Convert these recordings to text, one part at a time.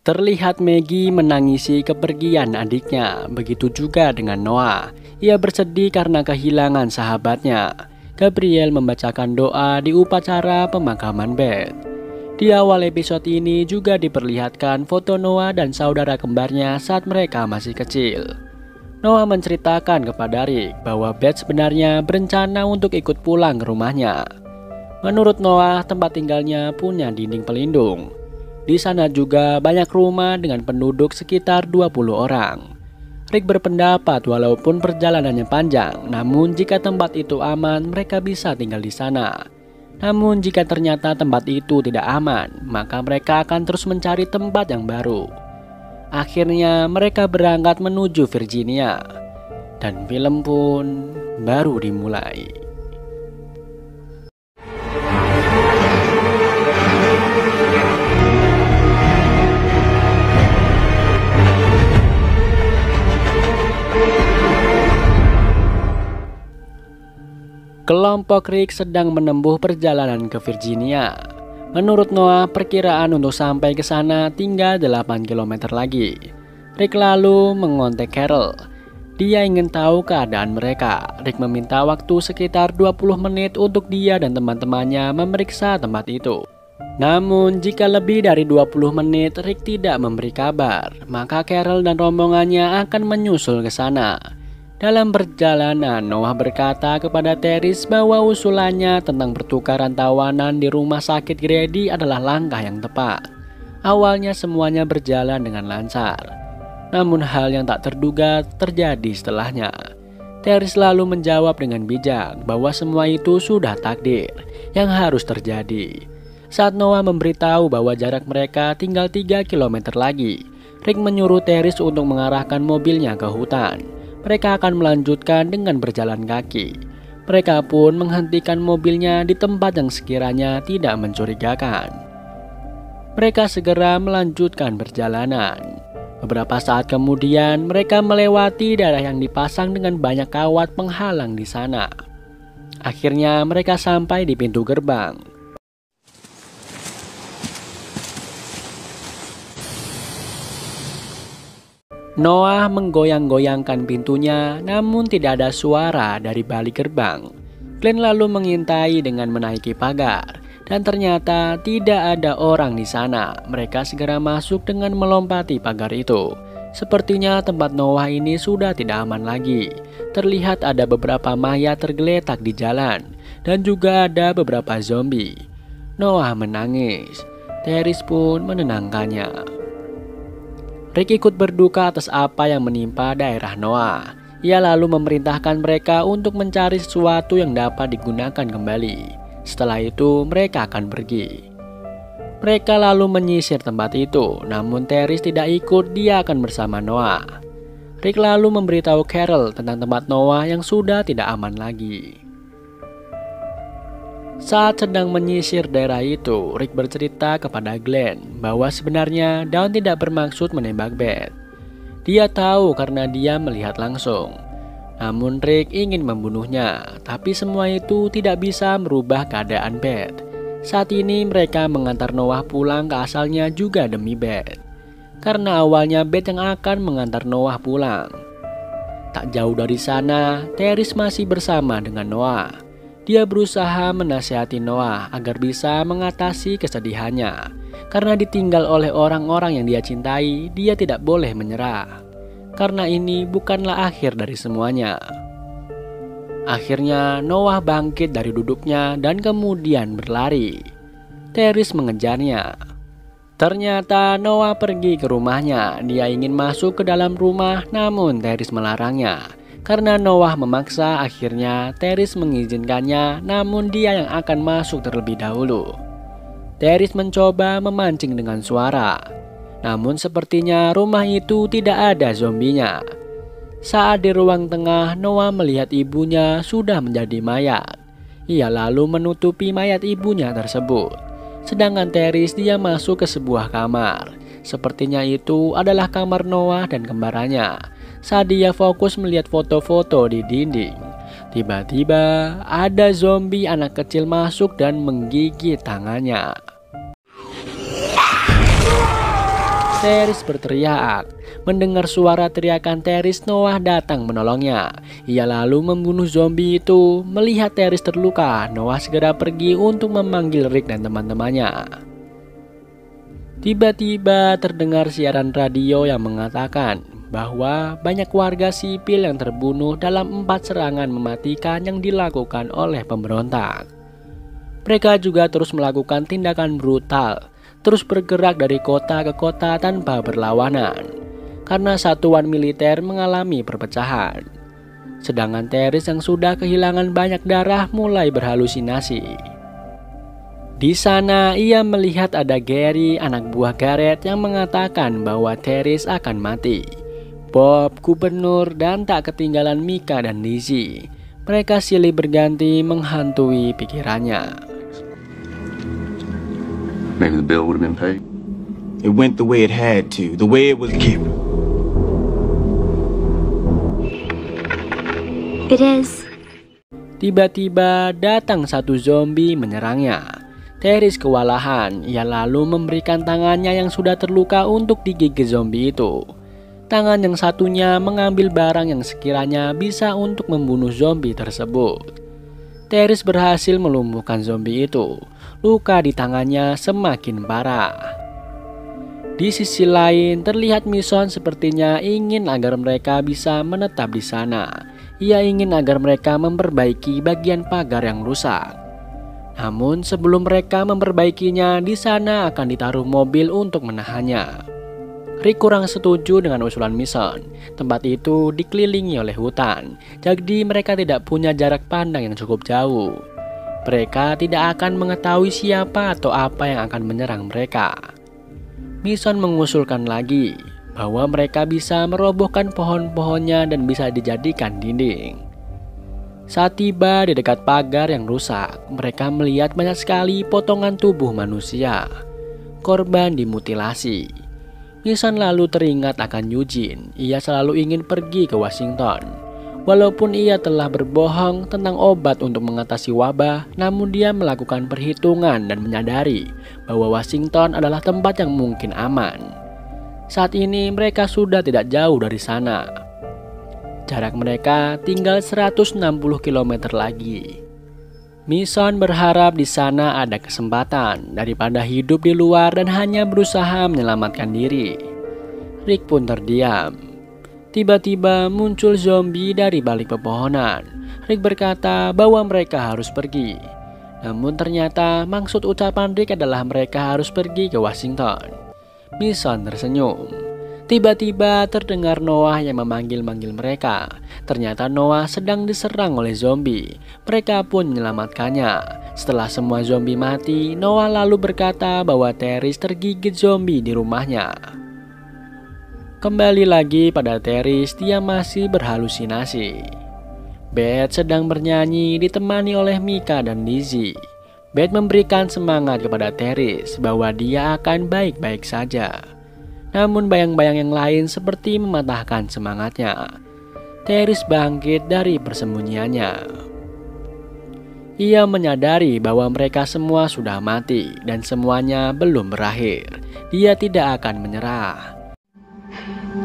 Terlihat Maggie menangisi kepergian adiknya, begitu juga dengan Noah. Ia bersedih karena kehilangan sahabatnya. Gabriel membacakan doa di upacara pemakaman Beth. Di awal episode ini juga diperlihatkan foto Noah dan saudara kembarnya saat mereka masih kecil. Noah menceritakan kepada Rick bahwa Beth sebenarnya berencana untuk ikut pulang ke rumahnya. Menurut Noah, tempat tinggalnya punya dinding pelindung. Di sana juga banyak rumah dengan penduduk sekitar 20 orang. Rick berpendapat walaupun perjalanannya panjang, namun jika tempat itu aman, mereka bisa tinggal di sana. Namun jika ternyata tempat itu tidak aman, maka mereka akan terus mencari tempat yang baru. Akhirnya mereka berangkat menuju Virginia. Dan film pun baru dimulai. Kelompok Rick sedang menempuh perjalanan ke Virginia. Menurut Noah, perkiraan untuk sampai ke sana tinggal 8 km lagi. Rick lalu mengontak Carol. Dia ingin tahu keadaan mereka. Rick meminta waktu sekitar 20 menit untuk dia dan teman-temannya memeriksa tempat itu. Namun jika lebih dari 20 menit Rick tidak memberi kabar, maka Carol dan rombongannya akan menyusul ke sana. Dalam perjalanan, Noah berkata kepada Teris bahwa usulannya tentang pertukaran tawanan di rumah sakit Grady adalah langkah yang tepat. Awalnya semuanya berjalan dengan lancar. Namun hal yang tak terduga terjadi setelahnya. Teris lalu menjawab dengan bijak bahwa semua itu sudah takdir yang harus terjadi. Saat Noah memberitahu bahwa jarak mereka tinggal 3 km lagi, Rick menyuruh Teris untuk mengarahkan mobilnya ke hutan. Mereka akan melanjutkan dengan berjalan kaki. Mereka pun menghentikan mobilnya di tempat yang sekiranya tidak mencurigakan. Mereka segera melanjutkan perjalanan. Beberapa saat kemudian, mereka melewati daerah yang dipasang dengan banyak kawat penghalang di sana. Akhirnya mereka sampai di pintu gerbang. Noah menggoyang-goyangkan pintunya, namun tidak ada suara dari balik gerbang. Glenn lalu mengintai dengan menaiki pagar, dan ternyata tidak ada orang di sana. Mereka segera masuk dengan melompati pagar itu. Sepertinya tempat Noah ini sudah tidak aman lagi. Terlihat ada beberapa mayat tergeletak di jalan, dan juga ada beberapa zombie. Noah menangis. Teris pun menenangkannya. Rick ikut berduka atas apa yang menimpa daerah Noah. Ia lalu memerintahkan mereka untuk mencari sesuatu yang dapat digunakan kembali. Setelah itu mereka akan pergi. Mereka lalu menyisir tempat itu, namun Teris tidak ikut, dia akan bersama Noah. Rick lalu memberitahu Carol tentang tempat Noah yang sudah tidak aman lagi. Saat sedang menyisir daerah itu, Rick bercerita kepada Glenn bahwa sebenarnya Dawn tidak bermaksud menembak Beth. Dia tahu karena dia melihat langsung. Namun Rick ingin membunuhnya, tapi semua itu tidak bisa merubah keadaan Beth. Saat ini mereka mengantar Noah pulang ke asalnya juga demi Beth. Karena awalnya Beth yang akan mengantar Noah pulang. Tak jauh dari sana, Teris masih bersama dengan Noah. Dia berusaha menasihati Noah agar bisa mengatasi kesedihannya. Karena ditinggal oleh orang-orang yang dia cintai, dia tidak boleh menyerah. Karena ini bukanlah akhir dari semuanya. Akhirnya Noah bangkit dari duduknya dan kemudian berlari. Teris mengejarnya. Ternyata Noah pergi ke rumahnya. Dia ingin masuk ke dalam rumah, namun Teris melarangnya. Karena Noah memaksa, akhirnya Teris mengizinkannya, namun dia yang akan masuk terlebih dahulu. Teris mencoba memancing dengan suara, namun sepertinya rumah itu tidak ada zombinya. Saat di ruang tengah, Noah melihat ibunya sudah menjadi mayat. Ia lalu menutupi mayat ibunya tersebut. Sedangkan Teris dia masuk ke sebuah kamar. Sepertinya itu adalah kamar Noah dan kembarannya. Saat dia fokus melihat foto-foto di dinding, tiba-tiba ada zombie anak kecil masuk dan menggigit tangannya. Teris berteriak. Mendengar suara teriakan Teris, Noah datang menolongnya. Ia lalu membunuh zombie itu. Melihat Teris terluka, Noah segera pergi untuk memanggil Rick dan teman-temannya. Tiba-tiba terdengar siaran radio yang mengatakan bahwa banyak warga sipil yang terbunuh dalam 4 serangan mematikan yang dilakukan oleh pemberontak. Mereka juga terus melakukan tindakan brutal, terus bergerak dari kota ke kota tanpa berlawanan, karena satuan militer mengalami perpecahan. Sedangkan Teris yang sudah kehilangan banyak darah mulai berhalusinasi. Di sana ia melihat ada Gary, anak buah Garrett, yang mengatakan bahwa Teris akan mati. Bob, gubernur, dan tak ketinggalan Mika dan Lizzie. Mereka silih berganti menghantui pikirannya. Maybe the bill would have been paid. It went the way it had to, the way it was given. It is. Tiba-tiba datang satu zombie menyerangnya. Teris kewalahan, ia lalu memberikan tangannya yang sudah terluka untuk digigit zombie itu. Tangan yang satunya mengambil barang yang sekiranya bisa untuk membunuh zombie tersebut. Teris berhasil melumpuhkan zombie itu. Luka di tangannya semakin parah. Di sisi lain, terlihat Mason sepertinya ingin agar mereka bisa menetap di sana. Ia ingin agar mereka memperbaiki bagian pagar yang rusak. Namun sebelum mereka memperbaikinya, di sana akan ditaruh mobil untuk menahannya. Rick kurang setuju dengan usulan Mason. Tempat itu dikelilingi oleh hutan, jadi mereka tidak punya jarak pandang yang cukup jauh. Mereka tidak akan mengetahui siapa atau apa yang akan menyerang mereka. Mason mengusulkan lagi bahwa mereka bisa merobohkan pohon-pohonnya dan bisa dijadikan dinding. Saat tiba di dekat pagar yang rusak, mereka melihat banyak sekali potongan tubuh manusia. Korban dimutilasi. Mason lalu teringat akan Eugene. Ia selalu ingin pergi ke Washington. Walaupun ia telah berbohong tentang obat untuk mengatasi wabah, namun dia melakukan perhitungan dan menyadari bahwa Washington adalah tempat yang mungkin aman. Saat ini mereka sudah tidak jauh dari sana. Jarak mereka tinggal 160 km lagi. Mason berharap di sana ada kesempatan daripada hidup di luar dan hanya berusaha menyelamatkan diri. Rick pun terdiam. Tiba-tiba muncul zombie dari balik pepohonan. Rick berkata bahwa mereka harus pergi. Namun ternyata maksud ucapan Rick adalah mereka harus pergi ke Washington. Mason tersenyum. Tiba-tiba terdengar Noah yang memanggil-manggil mereka. Ternyata Noah sedang diserang oleh zombie. Mereka pun menyelamatkannya. Setelah semua zombie mati, Noah lalu berkata bahwa Teris tergigit zombie di rumahnya. Kembali lagi pada Teris, dia masih berhalusinasi. Beth sedang bernyanyi ditemani oleh Mika dan Lizzie. Beth memberikan semangat kepada Teris bahwa dia akan baik-baik saja. Namun bayang-bayang yang lain seperti mematahkan semangatnya. Teris bangkit dari persembunyiannya. Ia menyadari bahwa mereka semua sudah mati dan semuanya belum berakhir. Dia tidak akan menyerah.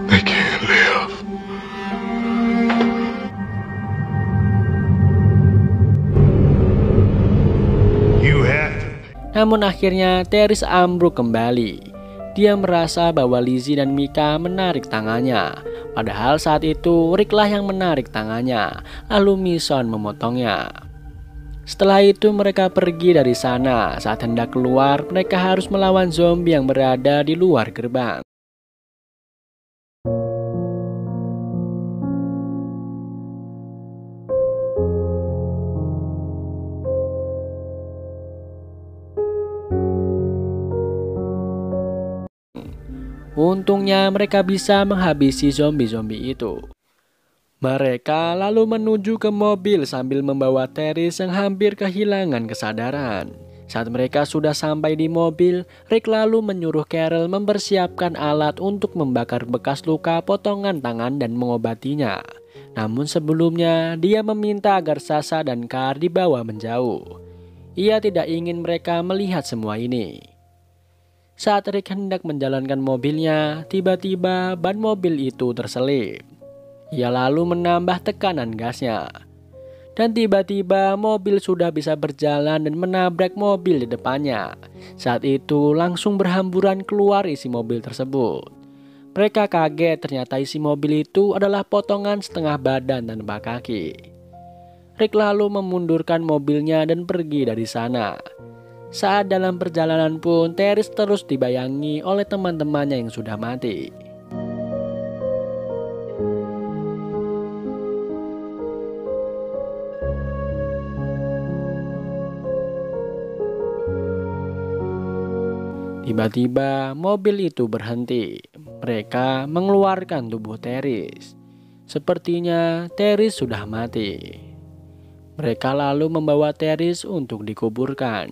They can't live. Namun akhirnya Teris ambruk kembali. Dia merasa bahwa Lizzie dan Mika menarik tangannya. Padahal saat itu Rick lah yang menarik tangannya. Lalu Mason memotongnya. Setelah itu mereka pergi dari sana. Saat hendak keluar, mereka harus melawan zombie yang berada di luar gerbang. Untungnya mereka bisa menghabisi zombie-zombie itu. Mereka lalu menuju ke mobil sambil membawa Therese yang hampir kehilangan kesadaran. Saat mereka sudah sampai di mobil, Rick lalu menyuruh Carol mempersiapkan alat untuk membakar bekas luka potongan tangan dan mengobatinya. Namun sebelumnya, dia meminta agar Sasha dan Carl dibawa menjauh. Ia tidak ingin mereka melihat semua ini. Saat Rick hendak menjalankan mobilnya, tiba-tiba ban mobil itu terselip. Ia lalu menambah tekanan gasnya. Dan tiba-tiba mobil sudah bisa berjalan dan menabrak mobil di depannya. Saat itu langsung berhamburan keluar isi mobil tersebut. Mereka kaget ternyata isi mobil itu adalah potongan setengah badan tanpa kaki. Rick lalu memundurkan mobilnya dan pergi dari sana. Saat dalam perjalanan pun Therese terus dibayangi oleh teman-temannya yang sudah mati. Tiba-tiba mobil itu berhenti. Mereka mengeluarkan tubuh Therese. Sepertinya Therese sudah mati. Mereka lalu membawa Therese untuk dikuburkan.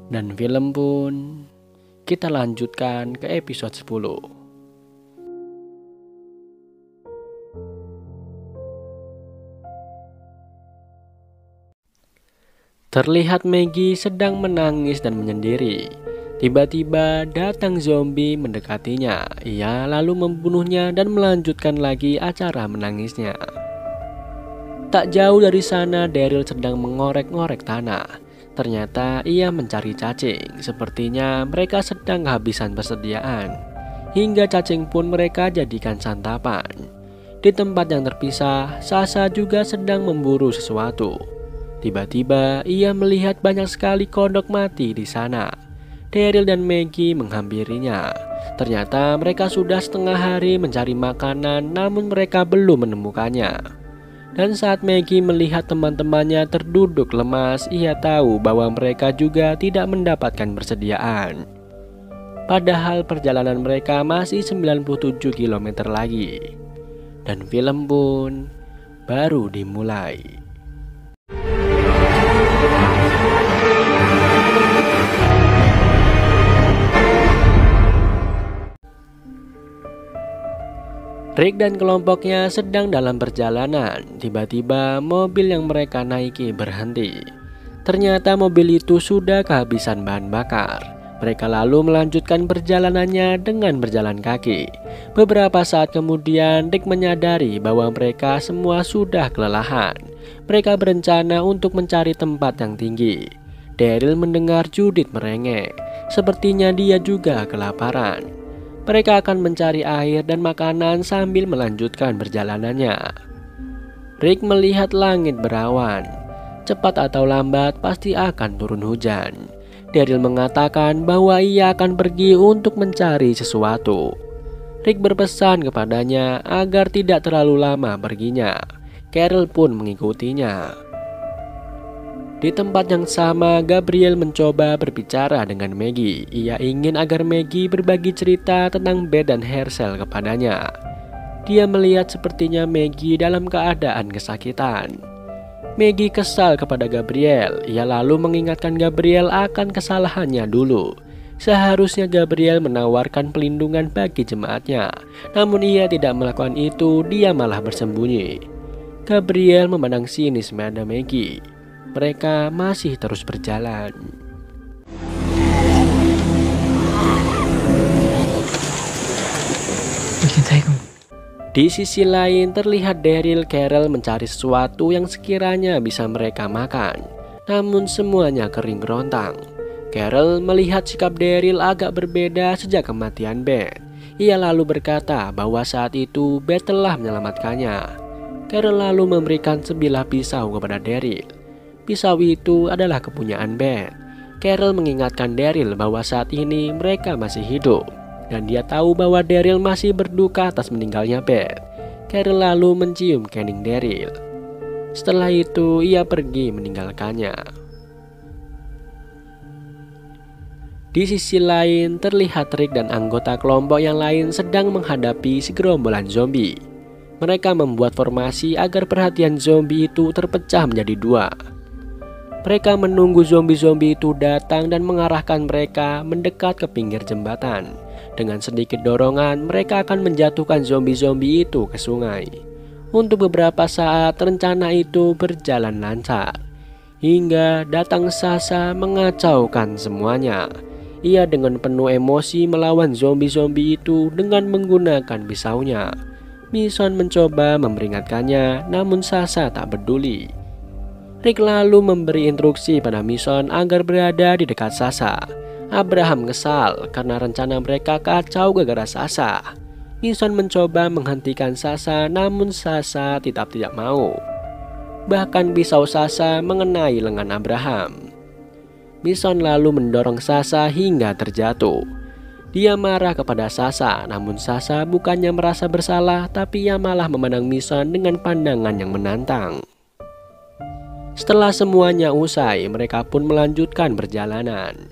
Dan film pun kita lanjutkan ke episode 10. Terlihat Maggie sedang menangis dan menyendiri. Tiba-tiba datang zombie mendekatinya. Ia lalu membunuhnya dan melanjutkan lagi acara menangisnya. Tak jauh dari sana Daryl sedang mengorek-ngorek tanah. Ternyata ia mencari cacing. Sepertinya mereka sedang kehabisan persediaan. Hingga cacing pun mereka jadikan santapan. Di tempat yang terpisah, Sasha juga sedang memburu sesuatu. Tiba-tiba ia melihat banyak sekali kodok mati di sana. Daryl dan Maggie menghampirinya. Ternyata mereka sudah setengah hari mencari makanan, namun mereka belum menemukannya. Dan saat Maggie melihat teman-temannya terduduk lemas, ia tahu bahwa mereka juga tidak mendapatkan persediaan. Padahal perjalanan mereka masih 97 km lagi. Dan film pun baru dimulai. Rick dan kelompoknya sedang dalam perjalanan. Tiba-tiba mobil yang mereka naiki berhenti. Ternyata mobil itu sudah kehabisan bahan bakar. Mereka lalu melanjutkan perjalanannya dengan berjalan kaki. Beberapa saat kemudian Rick menyadari bahwa mereka semua sudah kelelahan. Mereka berencana untuk mencari tempat yang tinggi. Daryl mendengar Judith merengek. Sepertinya dia juga kelaparan. Mereka akan mencari air dan makanan sambil melanjutkan perjalanannya. Rick melihat langit berawan. Cepat atau lambat pasti akan turun hujan. Daryl mengatakan bahwa ia akan pergi untuk mencari sesuatu. Rick berpesan kepadanya agar tidak terlalu lama perginya. Carol pun mengikutinya. Di tempat yang sama, Gabriel mencoba berbicara dengan Maggie. Ia ingin agar Maggie berbagi cerita tentang Beth dan Herschel kepadanya. Dia melihat sepertinya Maggie dalam keadaan kesakitan. Maggie kesal kepada Gabriel. Ia lalu mengingatkan Gabriel akan kesalahannya dulu. Seharusnya Gabriel menawarkan pelindungan bagi jemaatnya. Namun ia tidak melakukan itu, dia malah bersembunyi. Gabriel memandang sinis pada Maggie. Mereka masih terus berjalan. Di sisi lain terlihat Daryl Carol mencari sesuatu yang sekiranya bisa mereka makan. Namun semuanya kering kerontang. Carol melihat sikap Daryl agak berbeda sejak kematian Beth. Ia lalu berkata bahwa saat itu Beth telah menyelamatkannya. Carol lalu memberikan sebilah pisau kepada Daryl. Pisau itu adalah kepunyaan Beth. Carol mengingatkan Daryl bahwa saat ini mereka masih hidup. Dan dia tahu bahwa Daryl masih berduka atas meninggalnya Beth. Carol lalu mencium kening Daryl. Setelah itu ia pergi meninggalkannya. Di sisi lain, terlihat Rick dan anggota kelompok yang lain sedang menghadapi segerombolan zombie. Mereka membuat formasi agar perhatian zombie itu terpecah menjadi dua. Mereka menunggu zombie-zombie itu datang dan mengarahkan mereka mendekat ke pinggir jembatan. Dengan sedikit dorongan, mereka akan menjatuhkan zombie-zombie itu ke sungai. Untuk beberapa saat, rencana itu berjalan lancar. Hingga datang Sasha mengacaukan semuanya. Ia dengan penuh emosi melawan zombie-zombie itu dengan menggunakan pisaunya. Mission mencoba memperingatkannya, namun Sasha tak peduli. Rick lalu memberi instruksi pada Mission agar berada di dekat Sasha. Abraham kesal karena rencana mereka kacau gara-gara Sasha. Mission mencoba menghentikan Sasha, namun Sasha tidak mau. Bahkan pisau Sasha mengenai lengan Abraham. Mission lalu mendorong Sasha hingga terjatuh. Dia marah kepada Sasha, namun Sasha bukannya merasa bersalah, tapi ia malah memandang Mission dengan pandangan yang menantang. Setelah semuanya usai, mereka pun melanjutkan perjalanan.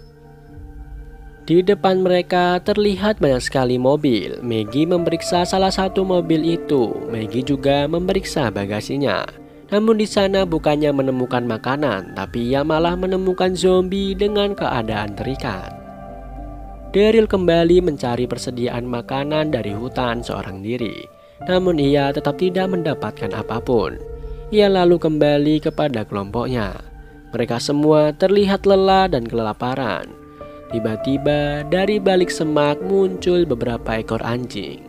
Di depan mereka terlihat banyak sekali mobil. Maggie memeriksa salah satu mobil itu. Maggie juga memeriksa bagasinya. Namun di sana bukannya menemukan makanan, tapi ia malah menemukan zombie dengan keadaan terikat. Daryl kembali mencari persediaan makanan dari hutan seorang diri. Namun ia tetap tidak mendapatkan apapun. Ia lalu kembali kepada kelompoknya. Mereka semua terlihat lelah dan kelaparan. Tiba-tiba dari balik semak muncul beberapa ekor anjing.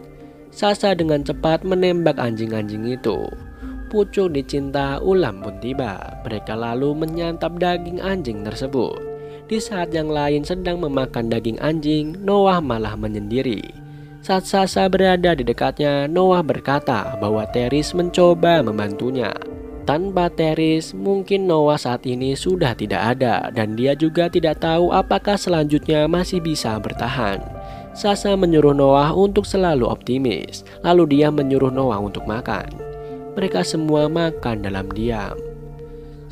Sasha dengan cepat menembak anjing-anjing itu. Pucuk dicinta ulam pun tiba. Mereka lalu menyantap daging anjing tersebut. Di saat yang lain sedang memakan daging anjing, Noah malah menyendiri. Saat Sasha berada di dekatnya, Noah berkata bahwa Teris mencoba membantunya. Tanpa Teris, mungkin Noah saat ini sudah tidak ada, dan dia juga tidak tahu apakah selanjutnya masih bisa bertahan. Sasha menyuruh Noah untuk selalu optimis, lalu dia menyuruh Noah untuk makan. Mereka semua makan dalam diam.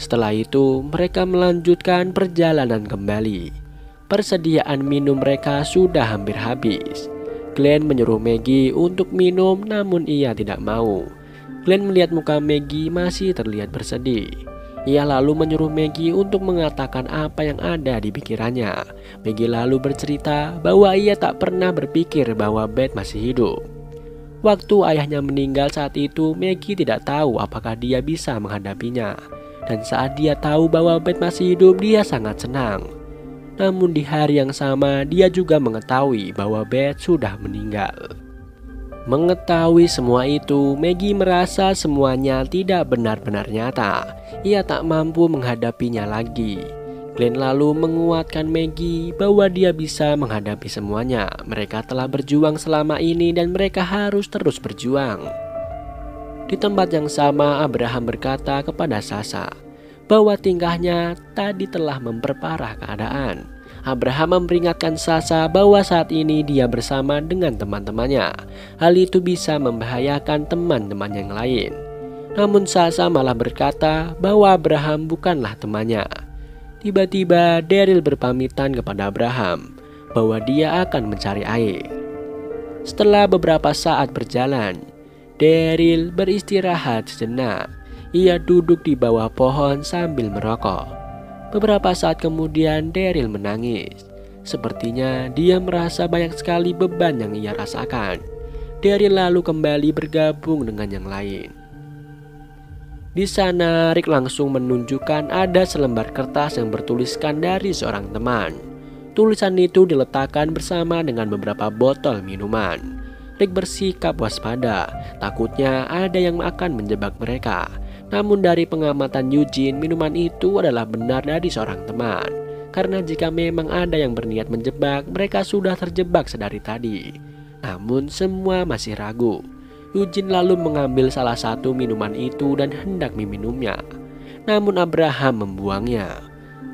Setelah itu, mereka melanjutkan perjalanan kembali. Persediaan minum mereka sudah hampir habis. Glenn menyuruh Maggie untuk minum, namun ia tidak mau. Glenn melihat muka Maggie masih terlihat bersedih. Ia lalu menyuruh Maggie untuk mengatakan apa yang ada di pikirannya. Maggie lalu bercerita bahwa ia tak pernah berpikir bahwa Beth masih hidup. Waktu ayahnya meninggal saat itu, Maggie tidak tahu apakah dia bisa menghadapinya. Dan saat dia tahu bahwa Beth masih hidup, dia sangat senang. Namun di hari yang sama, dia juga mengetahui bahwa Beth sudah meninggal. Mengetahui semua itu, Maggie merasa semuanya tidak benar-benar nyata. Ia tak mampu menghadapinya lagi. Glenn lalu menguatkan Maggie bahwa dia bisa menghadapi semuanya. Mereka telah berjuang selama ini dan mereka harus terus berjuang. Di tempat yang sama, Abraham berkata kepada Sasha bahwa tingkahnya tadi telah memperparah keadaan. Abraham memperingatkan Sasha bahwa saat ini dia bersama dengan teman-temannya. Hal itu bisa membahayakan teman-teman yang lain. Namun Sasha malah berkata bahwa Abraham bukanlah temannya. Tiba-tiba Daryl berpamitan kepada Abraham bahwa dia akan mencari air. Setelah beberapa saat berjalan, Daryl beristirahat sejenak. Ia duduk di bawah pohon sambil merokok. Beberapa saat kemudian Daryl menangis. Sepertinya dia merasa banyak sekali beban yang ia rasakan. Daryl lalu kembali bergabung dengan yang lain. Di sana Rick langsung menunjukkan ada selembar kertas yang bertuliskan dari seorang teman. Tulisan itu diletakkan bersama dengan beberapa botol minuman. Rick bersikap waspada, takutnya ada yang akan menjebak mereka. Namun dari pengamatan Eugene, minuman itu adalah benar dari seorang teman. Karena jika memang ada yang berniat menjebak, mereka sudah terjebak sedari tadi. Namun semua masih ragu. Eugene lalu mengambil salah satu minuman itu dan hendak meminumnya. Namun Abraham membuangnya.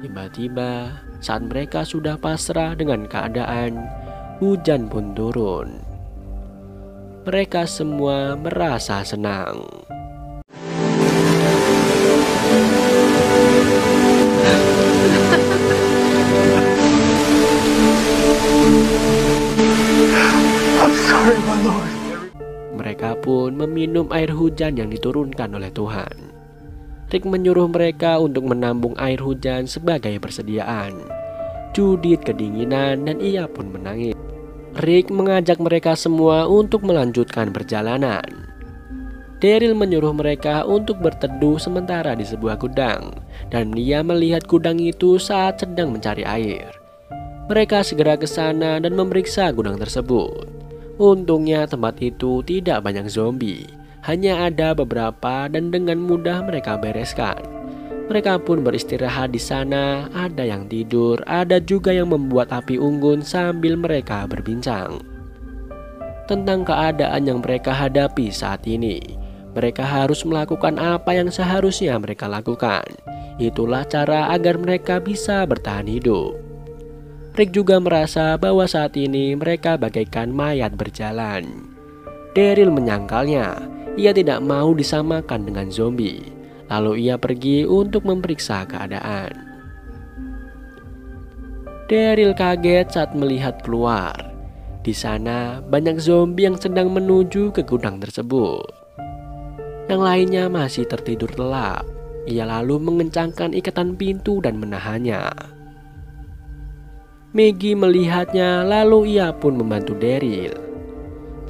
Tiba-tiba saat mereka sudah pasrah dengan keadaan, hujan pun turun. Mereka semua merasa senang. meminum air hujan yang diturunkan oleh Tuhan. Rick menyuruh mereka untuk menambung air hujan sebagai persediaan. Judith kedinginan dan ia pun menangis. Rick mengajak mereka semua untuk melanjutkan perjalanan. Daryl menyuruh mereka untuk berteduh sementara di sebuah gudang, dan dia melihat gudang itu saat sedang mencari air. Mereka segera ke sana dan memeriksa gudang tersebut. Untungnya tempat itu tidak banyak zombie, hanya ada beberapa dan dengan mudah mereka bereskan. Mereka pun beristirahat di sana, ada yang tidur, ada juga yang membuat api unggun sambil mereka berbincang tentang keadaan yang mereka hadapi saat ini. Mereka harus melakukan apa yang seharusnya mereka lakukan. Itulah cara agar mereka bisa bertahan hidup. Rick juga merasa bahwa saat ini mereka bagaikan mayat berjalan. Daryl menyangkalnya, ia tidak mau disamakan dengan zombie. Lalu ia pergi untuk memeriksa keadaan. Daryl kaget saat melihat keluar. Di sana banyak zombie yang sedang menuju ke gudang tersebut. Yang lainnya masih tertidur lelap. Ia lalu mengencangkan ikatan pintu dan menahannya. Maggie melihatnya, lalu ia pun membantu Daryl.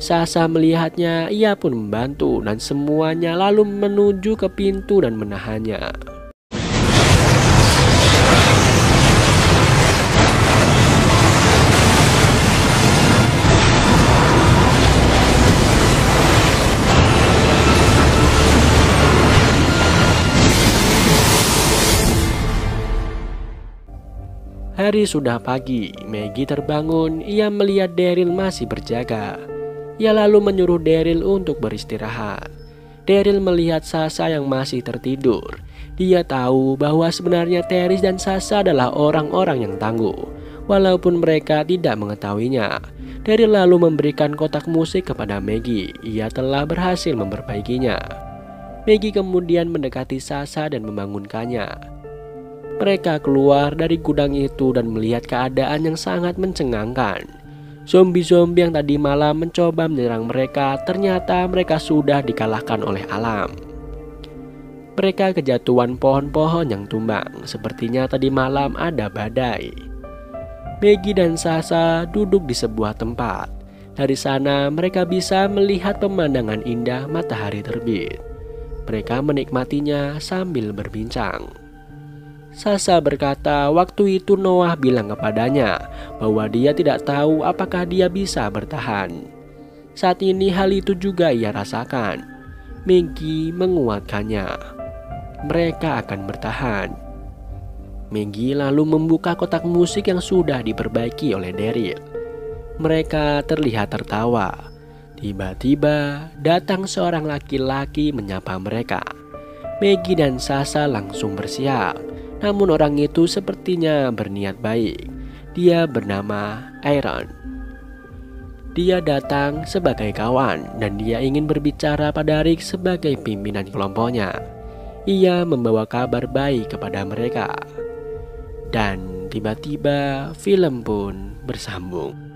Sasha melihatnya, ia pun membantu dan semuanya lalu menuju ke pintu dan menahannya. Hari sudah pagi, Maggie terbangun, ia melihat Daryl masih berjaga. Ia lalu menyuruh Daryl untuk beristirahat. Daryl melihat Sasha yang masih tertidur. Dia tahu bahwa sebenarnya Terry dan Sasha adalah orang-orang yang tangguh, walaupun mereka tidak mengetahuinya. Daryl lalu memberikan kotak musik kepada Maggie. Ia telah berhasil memperbaikinya. Maggie kemudian mendekati Sasha dan membangunkannya. Mereka keluar dari gudang itu dan melihat keadaan yang sangat mencengangkan. Zombie-zombie yang tadi malam mencoba menyerang mereka, ternyata mereka sudah dikalahkan oleh alam. Mereka kejatuhan pohon-pohon yang tumbang, sepertinya tadi malam ada badai. Maggie dan Sasha duduk di sebuah tempat. Dari sana mereka bisa melihat pemandangan indah matahari terbit. Mereka menikmatinya sambil berbincang. Sasha berkata waktu itu Noah bilang kepadanya bahwa dia tidak tahu apakah dia bisa bertahan. Saat ini hal itu juga ia rasakan. Maggie menguatkannya. Mereka akan bertahan. Maggie lalu membuka kotak musik yang sudah diperbaiki oleh Daryl. Mereka terlihat tertawa. Tiba-tiba datang seorang laki-laki menyapa mereka. Maggie dan Sasha langsung bersiap. Namun orang itu sepertinya berniat baik. Dia bernama Aaron. Dia datang sebagai kawan dan dia ingin berbicara pada Rick sebagai pimpinan kelompoknya. Ia membawa kabar baik kepada mereka. Dan tiba-tiba film pun bersambung.